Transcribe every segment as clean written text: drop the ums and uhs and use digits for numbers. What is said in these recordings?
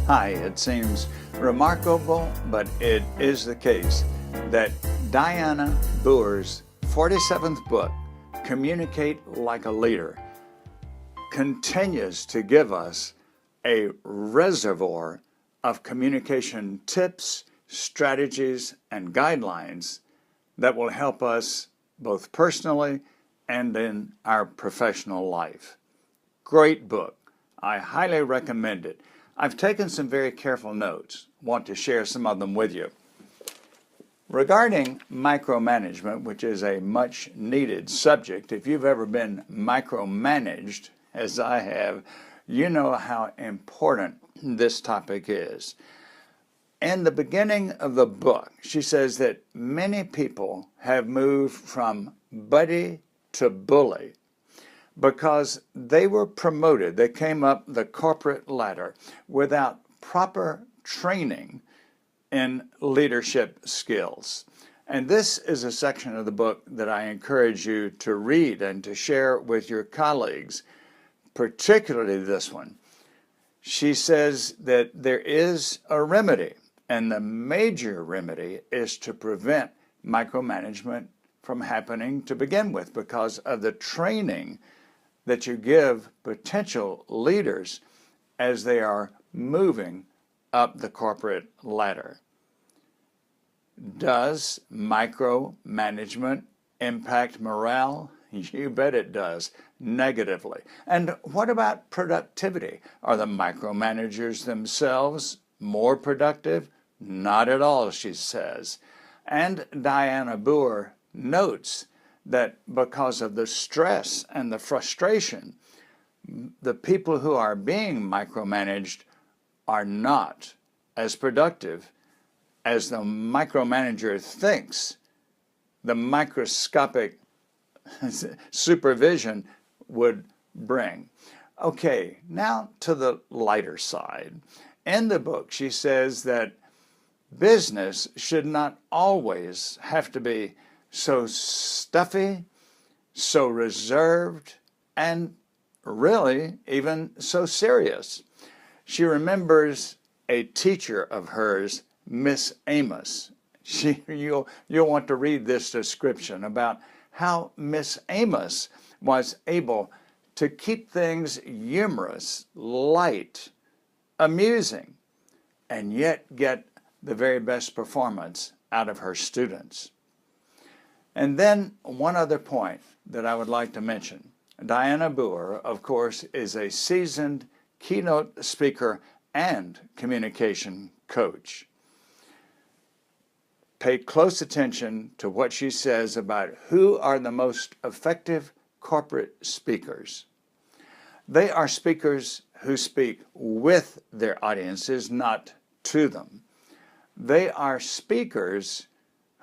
Hi, it seems remarkable, but it is the case that Diana Boer's 47th book, Communicate Like a Leader, continues to give us a reservoir of communication tips, strategies, and guidelines that will help us both personally and in our professional life. Great book. I highly recommend it. I've taken some very careful notes. Want to share some of them with you. Regarding micromanagement, which is a much needed subject, if you've ever been micromanaged, as I have, you know how important this topic is. In the beginning of the book, she says that many people have moved from buddy to bully because they were promoted. They came up the corporate ladder without proper training in leadership skills. And this is a section of the book that I encourage you to read and to share with your colleagues, particularly this one. She says that there is a remedy, and the major remedy is to prevent micromanagement from happening to begin with because of the training that you give potential leaders as they are moving up the corporate ladder. Does micromanagement impact morale? You bet it does, negatively. And what about productivity? Are the micromanagers themselves more productive? Not at all, she says. And Diana Boer notes that because of the stress and the frustration, the people who are being micromanaged are not as productive as the micromanager thinks the microscopic supervision would bring. Okay, now to the lighter side. In the book, she says that business should not always have to be so stuffy, so reserved, and really even so serious. She remembers a teacher of hers, Miss Amos. You'll want to read this description about how Miss Amos was able to keep things humorous, light, amusing, and yet get the very best performance out of her students. And then one other point that I would like to mention. Diana Boer, of course, is a seasoned keynote speaker and communication coach. Pay close attention to what she says about who are the most effective corporate speakers. They are speakers who speak with their audiences, not to them. They are speakers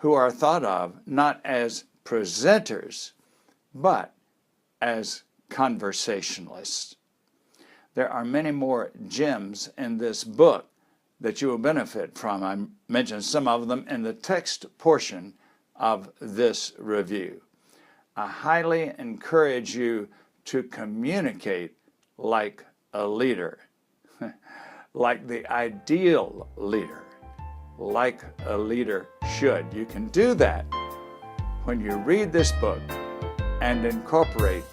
who are thought of not as presenters, but as conversationalists. There are many more gems in this book that you will benefit from. I mentioned some of them in the text portion of this review. I highly encourage you to communicate like a leader, like the ideal leader, like a leader should. You can do that when you read this book and incorporate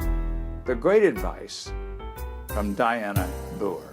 the great advice from Diana Boer.